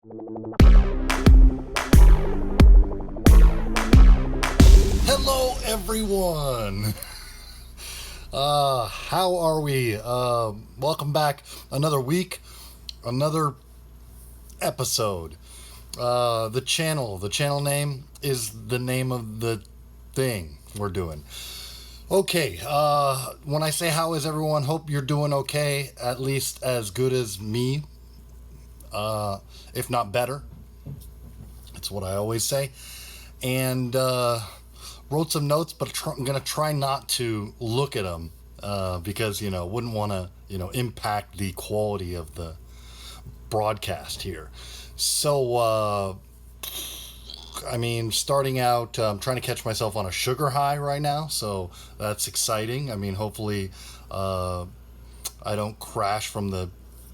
Hello, everyone. How are we? Welcome back. Another week, another episode. The channel name is the name of the thing we're doing. Okay, when I say how is everyone, hope you're doing okay, at least as good as me, if not better. That's what I always say. And wrote some notes, but I'm gonna try not to look at them because wouldn't want to impact the quality of the broadcast here. So starting out, I'm trying to catch myself on a sugar high right now, so that's exciting. Hopefully, I don't crash from the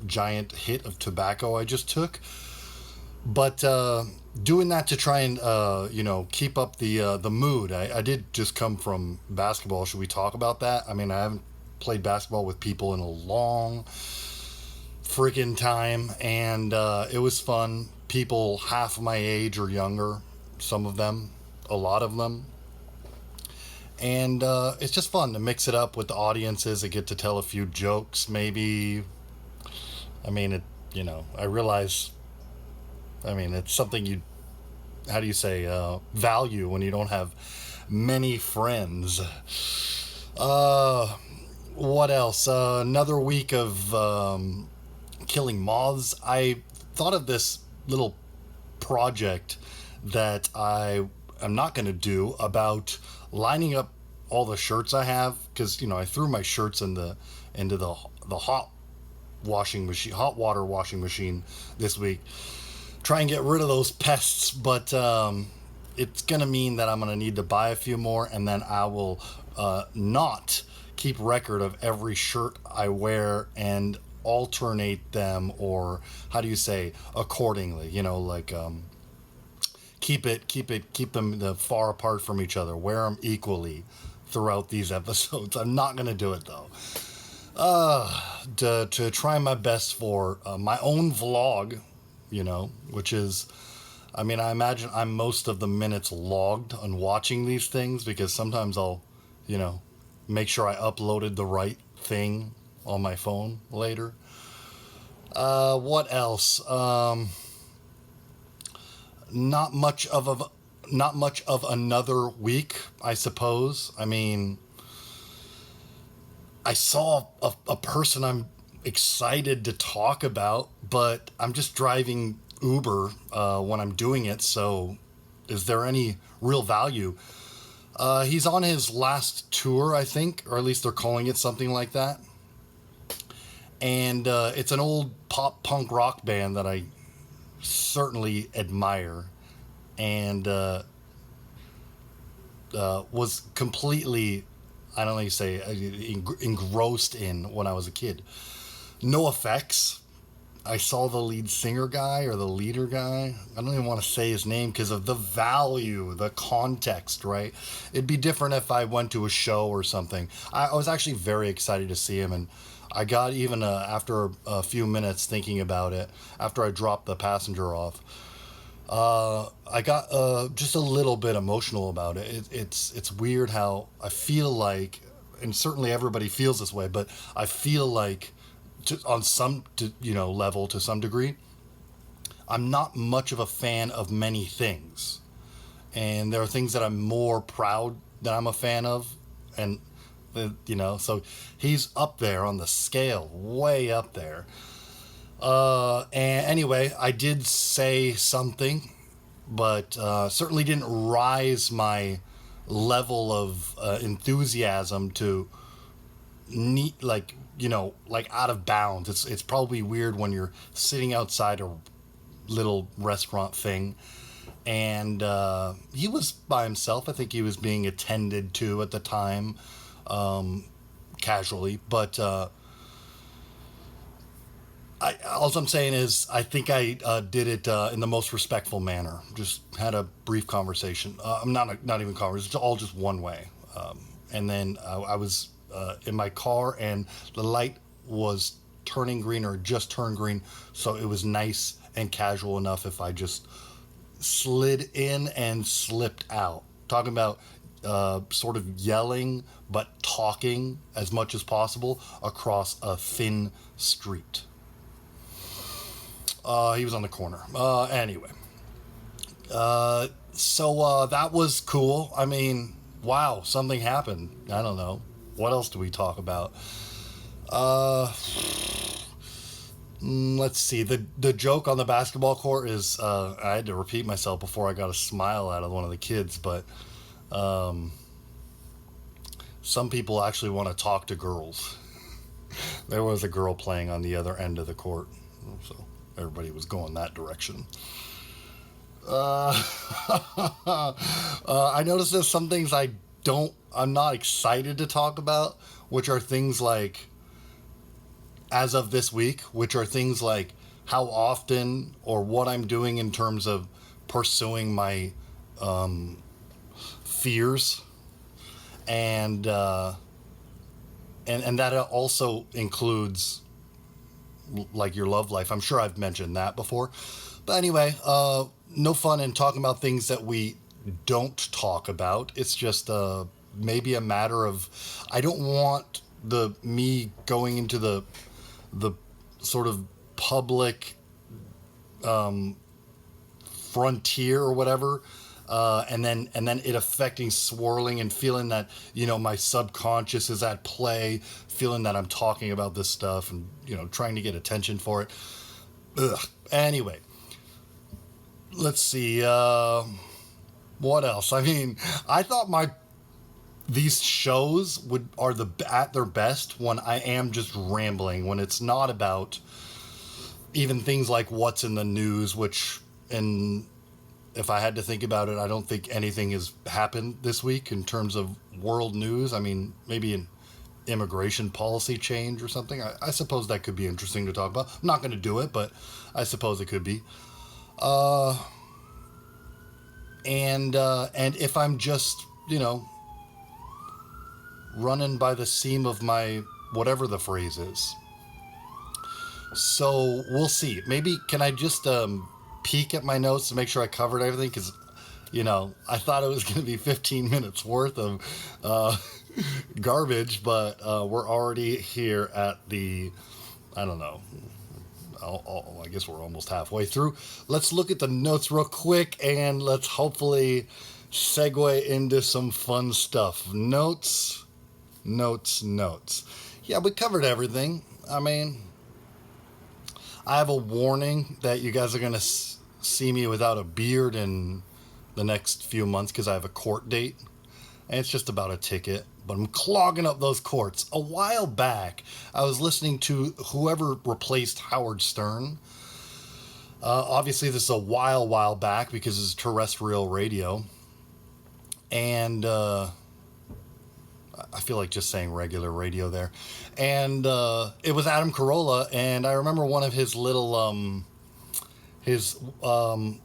giant hit of tobacco I just took. But doing that to try and keep up the mood. I did just come from basketball. Should we talk about that? I haven't played basketball with people in a long freaking time, and it was fun. People half my age or younger, some of them, a lot of them. And it's just fun to mix it up with the audiences. I get to tell a few jokes, maybe. I realize, it's something you, how do you say, value when you don't have many friends. What else? Another week of killing moths. I thought of this little project that I am not going to do about lining up all the shirts I have, because I threw my shirts into the hot water washing machine this week. Try and get rid of those pests, but it's gonna mean that I'm gonna need to buy a few more, and then I will not keep record of every shirt I wear and alternate them, or how do you say, accordingly, keep them far apart from each other, wear them equally throughout these episodes. I'm not gonna do it though. To try my best for my own vlog, which is, I imagine I'm most of the minutes logged on watching these things, because sometimes I'll, make sure I uploaded the right thing on my phone later. What else? Not much of another week, I suppose. I saw a person I'm excited to talk about, but I'm just driving Uber when I'm doing it, so is there any real value? He's on his last tour, I think, or at least they're calling it something like that. And it's an old pop punk rock band that I certainly admire, and was completely, I don't know how you say, engrossed in when I was a kid. NoFX. I saw the lead singer guy, or the leader guy. I don't even want to say his name because of the value, the context, right? It'd be different if I went to a show or something. I was actually very excited to see him, and I got even after a few minutes thinking about it, after I dropped the passenger off, I got just a little bit emotional about it. It's weird how I feel like, and certainly everybody feels this way, but I feel like on some level, to some degree, I'm not much of a fan of many things, and there are things that I'm more proud that I'm a fan of, and so he's up there on the scale, way up there. And anyway, I did say something, but certainly didn't rise my level of enthusiasm to neat, like out of bounds. It's probably weird when you're sitting outside a little restaurant thing, and he was by himself. I think he was being attended to at the time, casually, but all I'm saying is I think I did it in the most respectful manner. Just had a brief conversation. I'm not even conversation. It's all just one way. And then I was in my car, and the light was turning green, or just turned green, so it was nice and casual enough if I just slid in and slipped out. Talking about sort of yelling but talking as much as possible across a thin street. He was on the corner. Anyway, so that was cool. I mean, wow, something happened. I don't know. What else do we talk about? Uh, let's see. The joke on the basketball court is I had to repeat myself before I got a smile out of one of the kids, but um, some people actually want to talk to girls. There was a girl playing on the other end of the court, so everybody was going that direction. Uh, I noticed there's some things I'm not excited to talk about, which are things like, as of this week, which are things like how often or what I'm doing in terms of pursuing my fears, and and that also includes like your love life. I'm sure I've mentioned that before, but anyway, no fun in talking about things that we don't talk about. It's just maybe a matter of I don't want the me going into the sort of public frontier or whatever, and then it affecting swirling and feeling that my subconscious is at play, feeling that I'm talking about this stuff and trying to get attention for it. Ugh. Anyway, let's see. What else? I mean, I thought these shows are at their best when I am just rambling, when it's not about even things like what's in the news, which, and if I had to think about it, I don't think anything has happened this week in terms of world news. I mean, maybe an immigration policy change or something. I suppose that could be interesting to talk about. I'm not going to do it, but I suppose it could be. Uh, and if I'm just, running by the seam of my whatever the phrase is. So we'll see. Maybe can I just peek at my notes to make sure I covered everything? Because I thought it was going to be 15 minutes worth of garbage, but we're already here at the, I don't know. I guess we're almost halfway through. Let's look at the notes real quick and let's hopefully segue into some fun stuff. Notes. Yeah, we covered everything. I mean, I have a warning that you guys are going to see me without a beard in the next few months because I have a court date. And it's just about a ticket, but I'm clogging up those courts. A while back, I was listening to whoever replaced Howard Stern. Obviously, this is a while back because it's terrestrial radio. And I feel like just saying regular radio there. And it was Adam Carolla, and I remember one of his little, I don't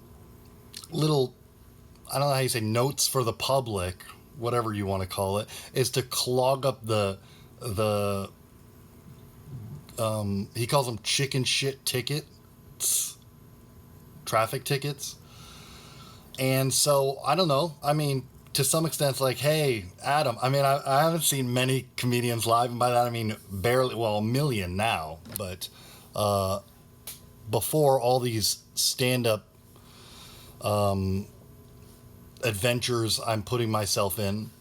know how you say, notes for the public, whatever you want to call it, is to clog up the he calls them chicken shit tickets, traffic tickets. And so, I don't know. I mean, to some extent, it's like, hey, Adam. I mean, I haven't seen many comedians live, and by that I mean barely, well, a million now. But before all these stand-up adventures I'm putting myself in,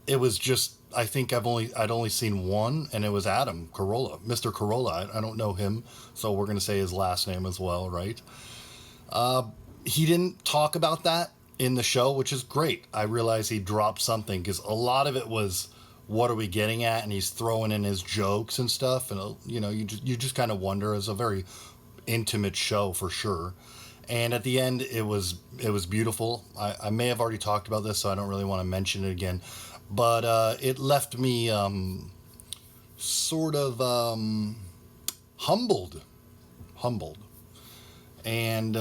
it was just, I think I'd only seen one, and it was Adam Carolla, Mr. Carolla. I don't know him, so we're gonna say his last name as well, right? He didn't talk about that in the show, which is great. I realized he dropped something because a lot of it was, what are we getting at? And he's throwing in his jokes and stuff, and you just kind of wonder. It's a very intimate show for sure. And at the end, it was beautiful. I may have already talked about this, so I don't really want to mention it again. But it left me sort of humbled, and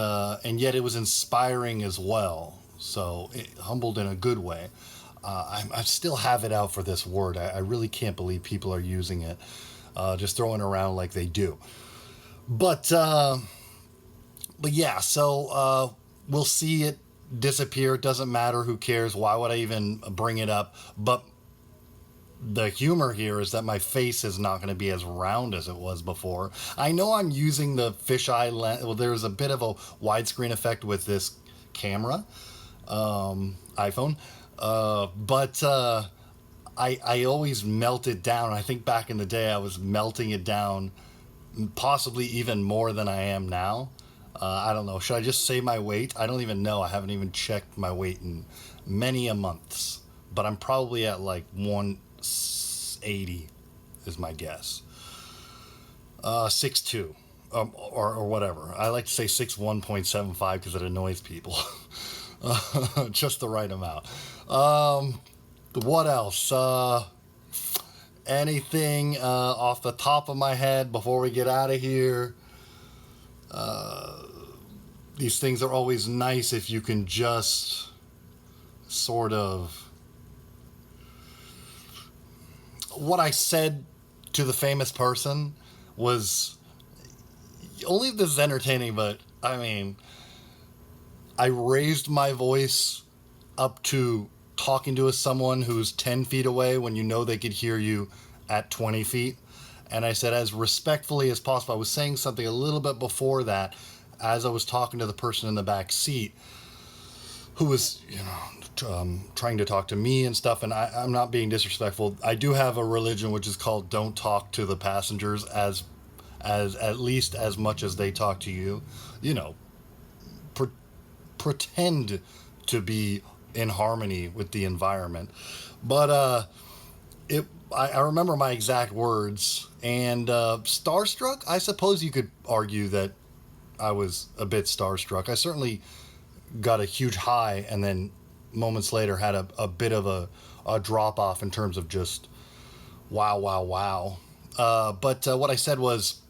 yet it was inspiring as well. So humbled in a good way. I still have it out for this word. I really can't believe people are using it, just throwing it around like they do. But But yeah, so we'll see it disappear. It doesn't matter. Who cares? Why would I even bring it up? But the humor here is that my face is not going to be as round as it was before. I know I'm using the fisheye lens. Well, there's a bit of a widescreen effect with this camera, iPhone, but I always melt it down. I think back in the day I was melting it down, possibly even more than I am now. I don't know. Should I just say my weight? I don't even know. I haven't even checked my weight in many a months, but I'm probably at like 180 is my guess. 6'2", or whatever. I like to say 6'1.75 because it annoys people. Just the right amount. What else? Anything off the top of my head before we get out of here? These things are always nice if you can just sort of... What I said to the famous person was... Only if this is entertaining, but I mean... I raised my voice up to talking to someone who's 10 feet away when you know they could hear you at 20 feet. And I said, as respectfully as possible. I was saying something a little bit before that as I was talking to the person in the back seat who was, trying to talk to me and stuff. And I'm not being disrespectful. I do have a religion which is called don't talk to the passengers as at least as much as they talk to you. Pretend to be in harmony with the environment. But I remember my exact words. And starstruck, I suppose you could argue that I was a bit starstruck. I certainly got a huge high and then moments later had a bit of a drop off in terms of just wow, wow, wow. But what I said was,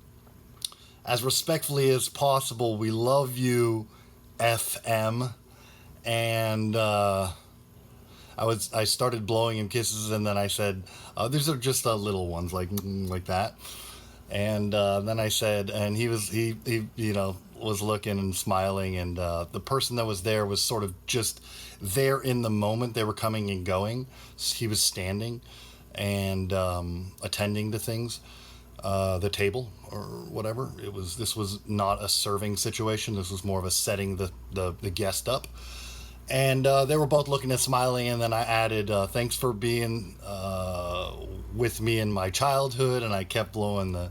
as respectfully as possible, we love you, FM. And I started blowing him kisses, and then I said, these are just little ones like that. And then I said, and he was looking and smiling, and the person that was there was sort of just there in the moment. They were coming and going. He was standing and attending to things, the table or whatever. This was not a serving situation. This was more of a setting the guest up. And they were both looking and smiling, and then I added, thanks for being with me in my childhood, and I kept blowing the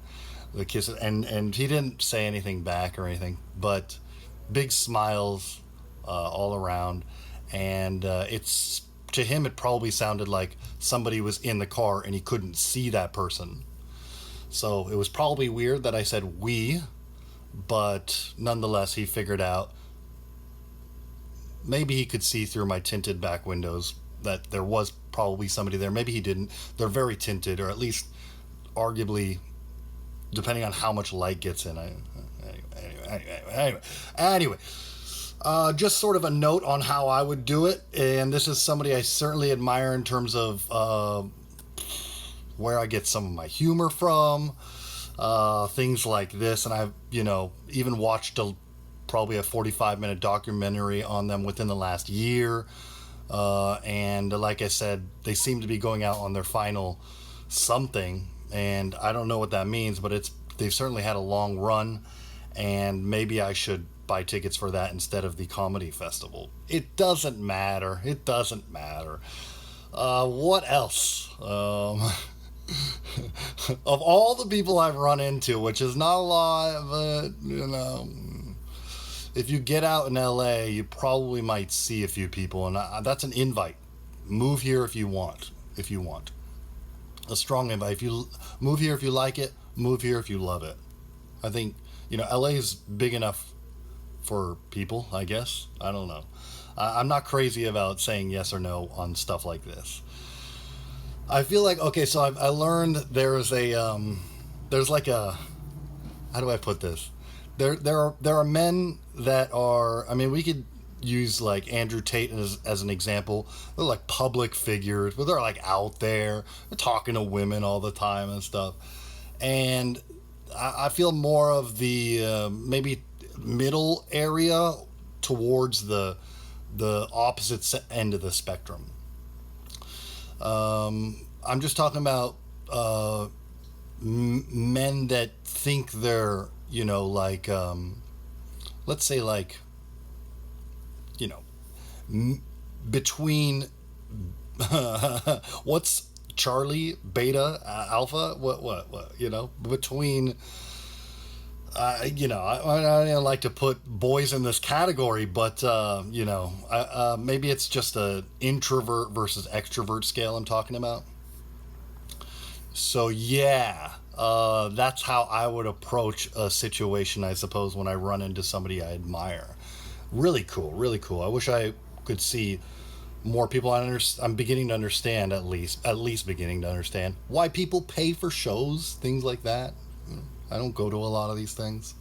kisses, and he didn't say anything back or anything, but big smiles all around, and to him it probably sounded like somebody was in the car and he couldn't see that person. So it was probably weird that I said we, but nonetheless he figured out. Maybe he could see through my tinted back windows that there was probably somebody there. Maybe he didn't. They're very tinted, or at least arguably, depending on how much light gets in. Anyway, just sort of a note on how I would do it. And this is somebody I certainly admire in terms of where I get some of my humor from, things like this. And I've, even watched probably a 45-minute documentary on them within the last year. And like I said, they seem to be going out on their final something. And I don't know what that means, but they've certainly had a long run. And maybe I should buy tickets for that instead of the comedy festival. It doesn't matter. What else? Of all the people I've run into, which is not a lot, but, if you get out in LA, you probably might see a few people, and that's an invite. Move here if you want. A strong invite. If you move here if you like it, move here if you love it. I think, LA is big enough for people, I guess. I don't know. I'm not crazy about saying yes or no on stuff like this. I feel like, okay, so I learned there's like a, how do I put this? There are men that are, we could use like Andrew Tate as an example. They're like public figures, but they're like out there, they're talking to women all the time and stuff. And I feel more of the maybe middle area towards the opposite end of the spectrum. I'm just talking about men that think they're, like, let's say, like, you know, between what's Charlie, Beta, Alpha, what, between. I don't like to put boys in this category, but maybe it's just a introvert versus extrovert scale I'm talking about. So yeah, that's how I would approach a situation, I suppose, when I run into somebody I admire. Really cool, really cool. I wish I could see more people. I'm beginning to understand, at least beginning to understand why people pay for shows, things like that. I don't go to a lot of these things.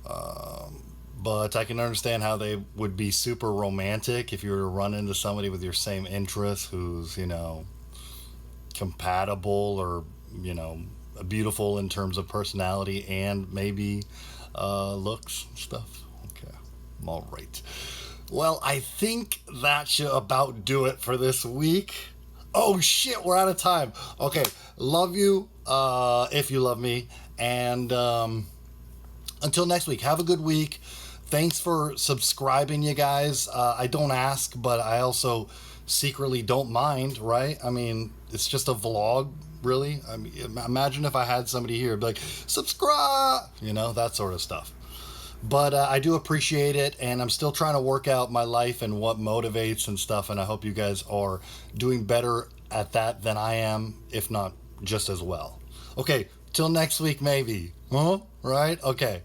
But I can understand how they would be super romantic if you were to run into somebody with your same interests who's, compatible or, beautiful in terms of personality and maybe looks stuff. Okay. All right. Well, I think that should about do it for this week. Oh shit, we're out of time. Okay, love you if you love me. And until next week, have a good week. Thanks for subscribing, you guys. I don't ask, but I also secretly don't mind, right? I mean, it's just a vlog, really. I mean, imagine if I had somebody here be like, subscribe, that sort of stuff. But I do appreciate it, and I'm still trying to work out my life and what motivates and stuff, and I hope you guys are doing better at that than I am, if not just as well. Okay, till next week, maybe. Huh? Right? Okay.